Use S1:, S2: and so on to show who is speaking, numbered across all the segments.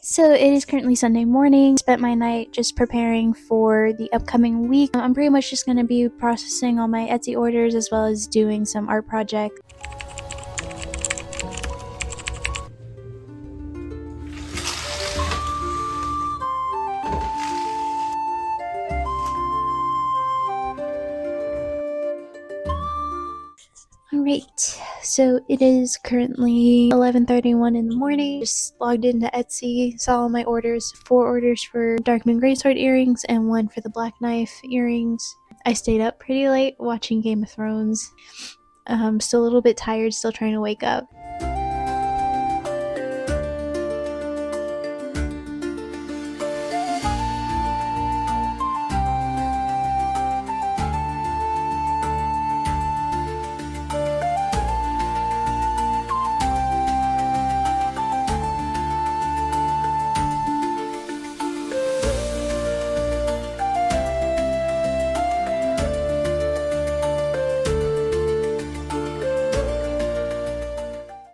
S1: So it is currently Sunday morning. Spent my night just preparing for the upcoming week. I'm pretty much just going to be processing all my Etsy orders as well as doing some art projects. Alright, so it is currently 11:31 in the morning. Just logged into Etsy, saw all my orders. 4 orders for Darkmoon Greatsword earrings and 1 for the Black Knife earrings. I stayed up pretty late watching Game of Thrones. Still a little bit tired, still trying to wake up.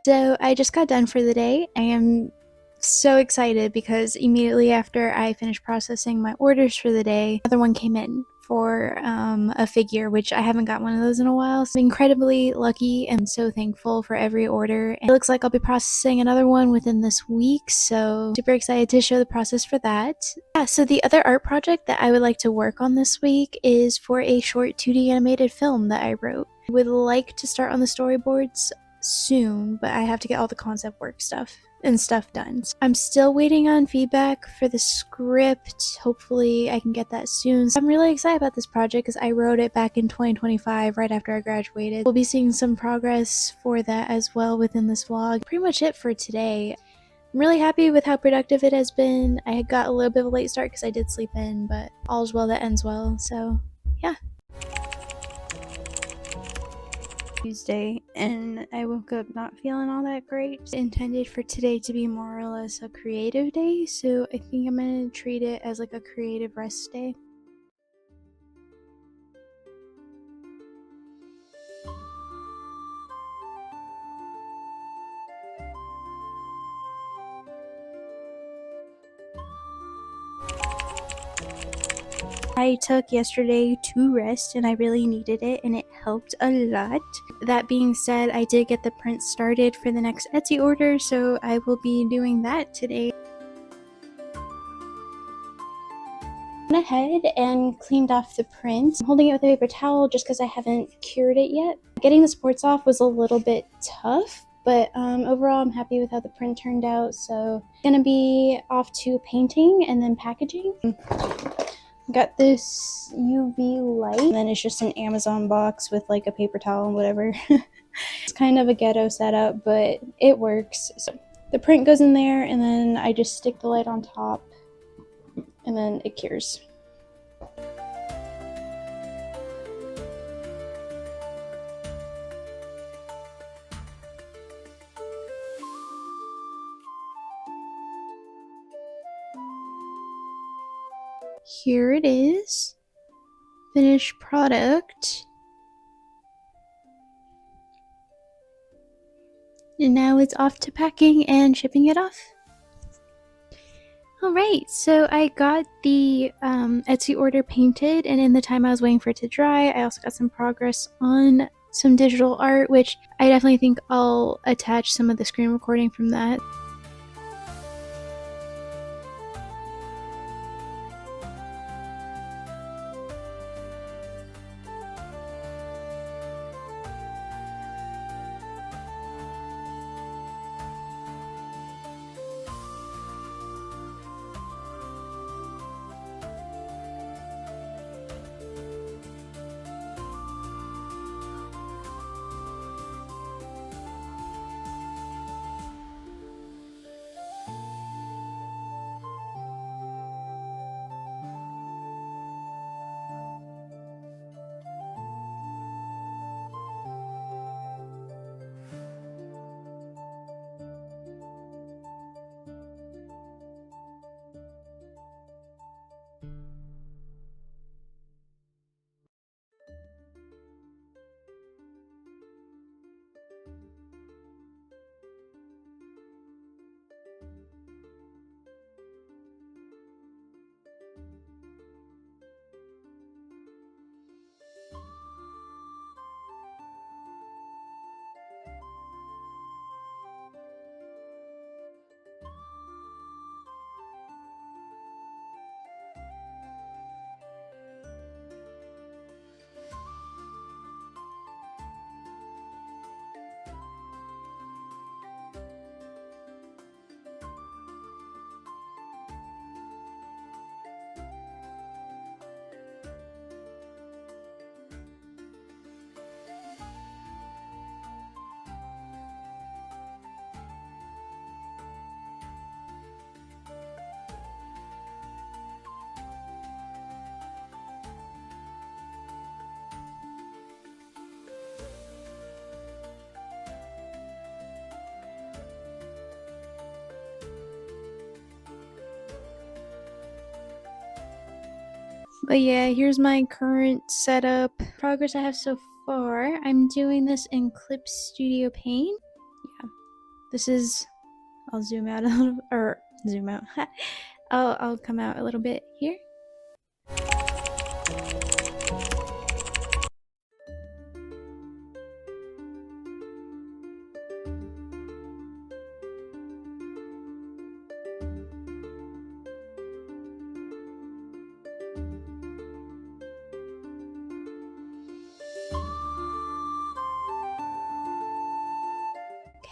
S1: So I just got done for the day. I am so excited because immediately after I finished processing my orders for the day, another one came in for a figure, which I haven't got one of those in a while. So I'm incredibly lucky and so thankful for every order. And it looks like I'll be processing another one within this week, so super excited to show the process for that. Yeah, so the other art project that I would like to work on this week is for a short 2D animated film that I wrote. I would like to start on the storyboards soon, but I have to get all the concept work stuff done. So I'm still waiting on feedback for the script. Hopefully I can get that soon. So I'm really excited about this project because I wrote it back in 2025 right after I graduated. We'll be seeing some progress for that as well within this vlog. Pretty much it for today. I'm really happy with how productive it has been. I had got a little bit of a late start because I did sleep in, but all's well that ends well. So yeah. Tuesday, and I woke up not feeling all that great. Intended for today to be more or less a creative day, so I think I'm gonna treat it as like a creative rest day. I took yesterday to rest and I really needed it and it helped a lot. That being said, I did get the print started for the next Etsy order, so I will be doing that today. I went ahead and cleaned off the print. I'm holding it with a paper towel just because I haven't cured it yet. Getting the supports off was a little bit tough, but overall I'm happy with how the print turned out. So I'm gonna be off to painting and then packaging. Got this UV light, and then it's just an Amazon box with like a paper towel and whatever. It's kind of a ghetto setup, but it works. So the print goes in there and then I just stick the light on top and then it cures. Here it is. Finished product. And now it's off to packing and shipping it off. Alright, so I got the Etsy order painted, and in the time I was waiting for it to dry, I also got some progress on some digital art, which I definitely think I'll attach some of the screen recording from that. But yeah, here's my current setup. Progress I have so far. I'm doing this in Clip Studio Paint. Yeah, this is. I'll zoom out a little, or zoom out. I'll come out a little bit here.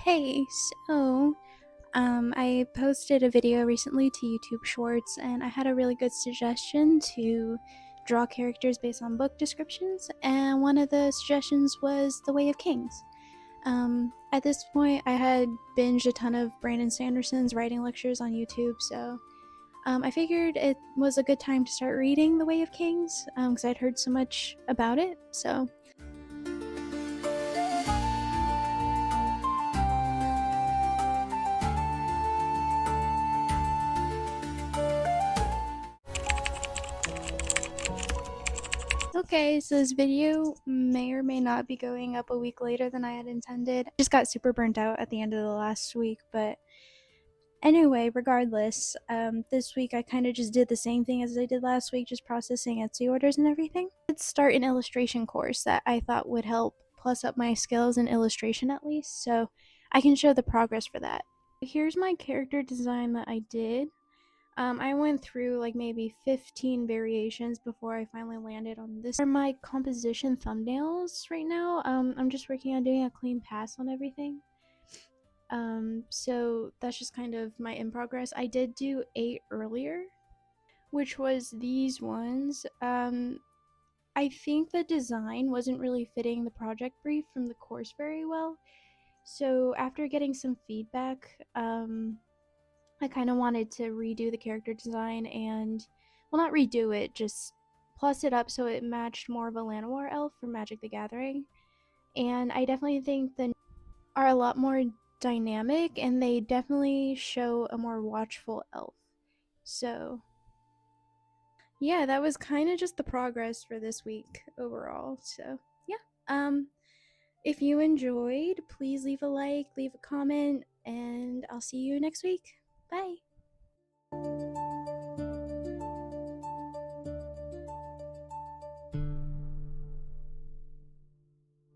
S1: Okay, so I posted a video recently to YouTube Shorts, and I had a really good suggestion to draw characters based on book descriptions, and one of the suggestions was The Way of Kings. At this point, I had binged a ton of Brandon Sanderson's writing lectures on YouTube, so I figured it was a good time to start reading The Way of Kings, because I'd heard so much about it, so okay, so this video may or may not be going up a week later than I had intended. I just got super burnt out at the end of the last week, but anyway, regardless, this week I kind of just did the same thing as I did last week, just processing Etsy orders and everything. Let's start an illustration course that I thought would help plus up my skills in illustration at least, so I can show the progress for that. Here's my character design that I did. I went through like maybe 15 variations before I finally landed on this. These are my composition thumbnails right now. I'm just working on doing a clean pass on everything. So that's just kind of my in progress. I did do 8 earlier, which was these ones. I think the design wasn't really fitting the project brief from the course very well. So after getting some feedback, I kind of wanted to redo the character design and, well, not redo it, just plus it up so it matched more of a Llanowar elf from Magic the Gathering. And I definitely think the are a lot more dynamic and they definitely show a more watchful elf. So, yeah, that was kind of just the progress for this week overall. So, yeah. If you enjoyed, please leave a like, leave a comment, and I'll see you next week. Bye.